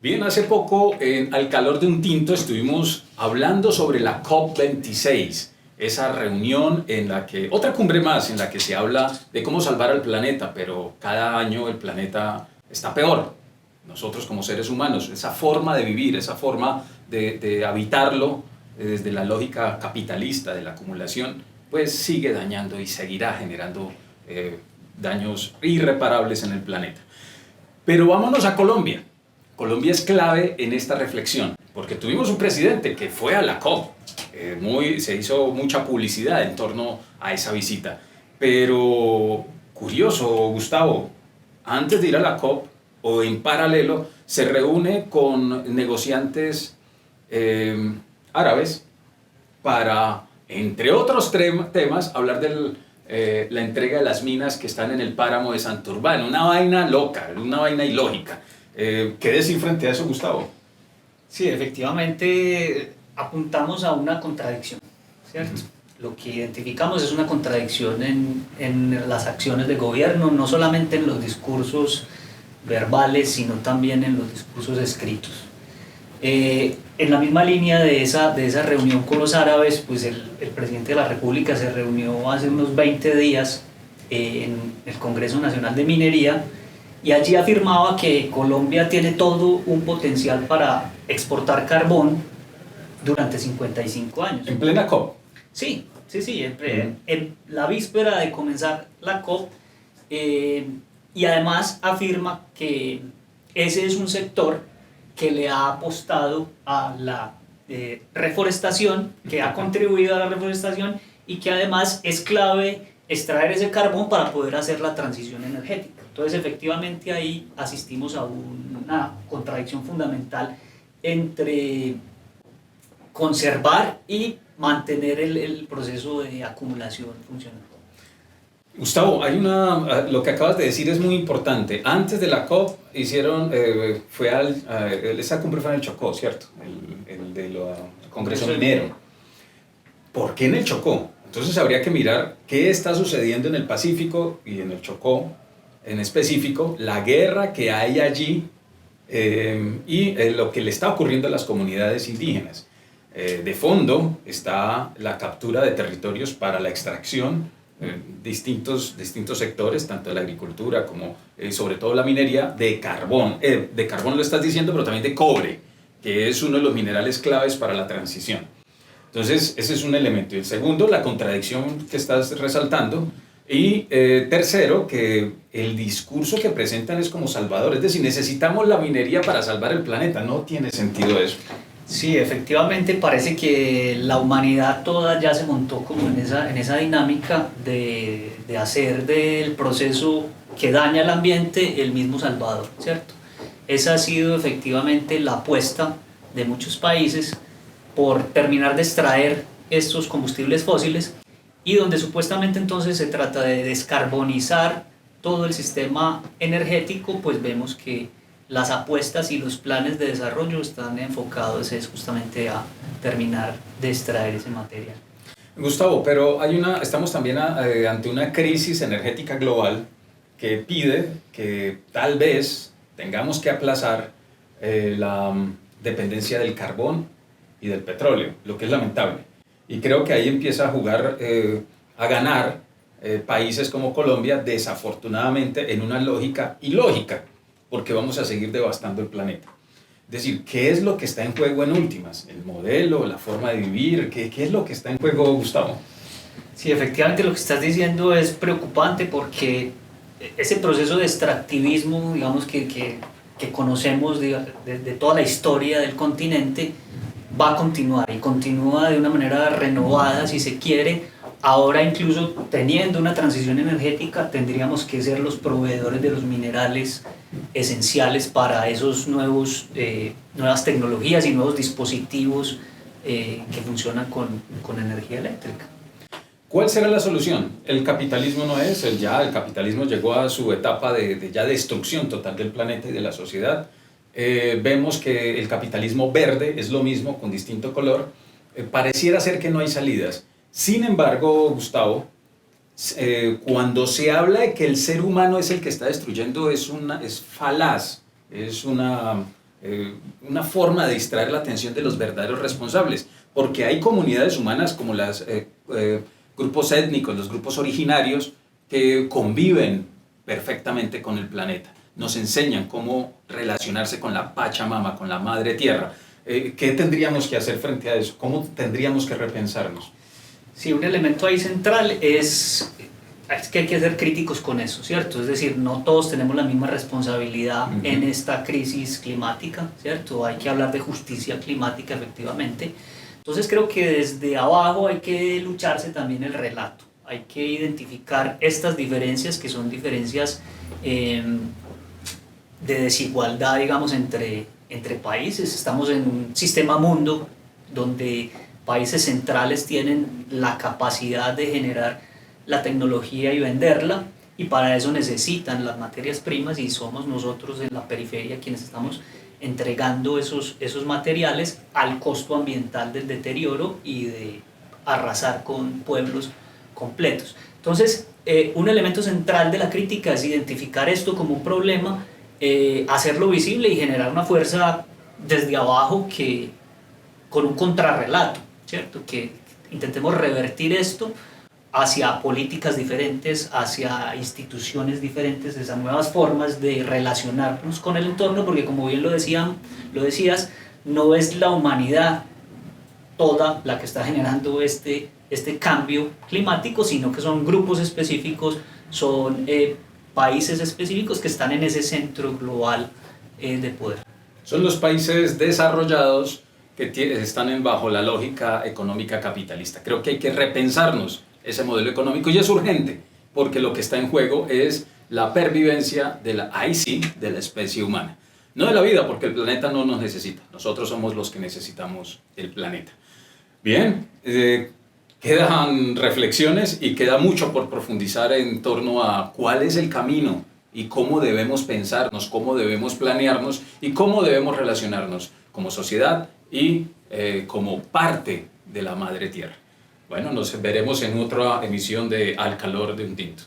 Bien, hace poco, al calor de un tinto, estuvimos hablando sobre la COP26, esa reunión en la que, otra cumbre más, en la que se habla de cómo salvar al planeta, pero cada año el planeta está peor. Nosotros como seres humanos, esa forma de vivir, esa forma de habitarlo desde la lógica capitalista de la acumulación, pues sigue dañando y seguirá generando daños irreparables en el planeta. Pero vámonos a Colombia. Colombia es clave en esta reflexión, porque tuvimos un presidente que fue a la COP, se hizo mucha publicidad en torno a esa visita. Pero curioso, Gustavo, antes de ir a la COP o en paralelo, se reúne con negociantes árabes para, entre otros temas, hablar de la entrega de las minas que están en el páramo de Santurbán. Una vaina loca, una vaina ilógica. ¿Qué decir frente a eso, Gustavo? Sí, efectivamente apuntamos a una contradicción, ¿cierto? Lo que identificamos es una contradicción en las acciones de gobierno, no solamente en los discursos verbales, sino también en los discursos escritos. En la misma línea de esa reunión con los árabes, pues el presidente de la República se reunió hace unos 20 días en el Congreso Nacional de Minería, y allí afirmaba que Colombia tiene todo un potencial para exportar carbón durante 55 años. ¿En plena COP? Sí, en la víspera de comenzar la COP, y además afirma que ese es un sector que le ha apostado a la reforestación, que ha contribuido a la reforestación y que además es clave extraer ese carbón para poder hacer la transición energética. Entonces, efectivamente, ahí asistimos a una contradicción fundamental entre conservar y mantener el proceso de acumulación funcionando. Gustavo, lo que acabas de decir es muy importante. Antes de la COP esa cumbre fue en el Chocó, ¿cierto? El del Congreso Minero. ¿Por qué en el Chocó? Entonces habría que mirar qué está sucediendo en el Pacífico y en el Chocó, en específico, la guerra que hay allí y lo que le está ocurriendo a las comunidades indígenas. De fondo está la captura de territorios para la extracción, distintos sectores, tanto de la agricultura como sobre todo la minería, de carbón. De carbón lo estás diciendo, pero también de cobre, que es uno de los minerales claves para la transición. Entonces, ese es un elemento. Y el segundo, la contradicción que estás resaltando. Y tercero, que el discurso que presentan es como salvador. Es decir, necesitamos la minería para salvar el planeta. No tiene sentido eso. Sí, efectivamente parece que la humanidad toda ya se montó como en esa dinámica de hacer del proceso que daña el ambiente el mismo salvador, ¿cierto? Esa ha sido efectivamente la apuesta de muchos países por terminar de extraer estos combustibles fósiles, y donde supuestamente entonces se trata de descarbonizar todo el sistema energético, pues vemos que las apuestas y los planes de desarrollo están enfocados justamente a terminar de extraer ese material. Gustavo, pero estamos también ante una crisis energética global que pide que tal vez tengamos que aplazar la dependencia del carbón y del petróleo, lo que es lamentable. Y creo que ahí empieza a ganar países como Colombia, desafortunadamente en una lógica ilógica, porque vamos a seguir devastando el planeta. Es decir, ¿qué es lo que está en juego en últimas? ¿El modelo, la forma de vivir? ¿Qué es lo que está en juego, Gustavo? Sí, efectivamente lo que estás diciendo es preocupante, porque ese proceso de extractivismo, digamos, que conocemos de toda la historia del continente, va a continuar, y continúa de una manera renovada, si se quiere. Ahora, incluso teniendo una transición energética, tendríamos que ser los proveedores de los minerales esenciales para esos nuevas tecnologías y nuevos dispositivos que funcionan con energía eléctrica. ¿Cuál será la solución? El capitalismo no es, el capitalismo llegó a su etapa de destrucción total del planeta y de la sociedad. Vemos que el capitalismo verde es lo mismo, con distinto color. Pareciera ser que no hay salidas. Sin embargo, Gustavo, cuando se habla de que el ser humano es el que está destruyendo, es falaz, es una una forma de distraer la atención de los verdaderos responsables, porque hay comunidades humanas como los grupos étnicos, los grupos originarios, que conviven perfectamente con el planeta, nos enseñan cómo relacionarse con la Pachamama, con la Madre Tierra. ¿Qué tendríamos que hacer frente a eso? ¿Cómo tendríamos que repensarnos? Sí, un elemento ahí central es que hay que ser críticos con eso, ¿cierto? Es decir, no todos tenemos la misma responsabilidad en esta crisis climática, ¿cierto? Hay que hablar de justicia climática, efectivamente. Entonces creo que desde abajo hay que lucharse también el relato, hay que identificar estas diferencias que son diferencias de desigualdad, digamos, entre países. Estamos en un sistema mundo donde países centrales tienen la capacidad de generar la tecnología y venderla, y para eso necesitan las materias primas, y somos nosotros en la periferia quienes estamos entregando esos materiales al costo ambiental del deterioro y de arrasar con pueblos completos. Entonces, un elemento central de la crítica es identificar esto como un problema, hacerlo visible y generar una fuerza desde abajo con un contrarrelato, ¿cierto? Que intentemos revertir esto hacia políticas diferentes, hacia instituciones diferentes, esas nuevas formas de relacionarnos con el entorno, porque como bien lo decías, no es la humanidad toda la que está generando este cambio climático, sino que son grupos específicos, son países específicos que están en ese centro global de poder. Son los países desarrollados que están bajo la lógica económica capitalista. Creo que hay que repensarnos ese modelo económico, y es urgente, porque lo que está en juego es la pervivencia de la especie humana. No de la vida, porque el planeta no nos necesita, nosotros somos los que necesitamos el planeta. Bien, quedan reflexiones y queda mucho por profundizar en torno a cuál es el camino y cómo debemos pensarnos, cómo debemos planearnos y cómo debemos relacionarnos como sociedad y como parte de la Madre Tierra. Bueno, nos veremos en otra emisión de Al Calor de un Tinto.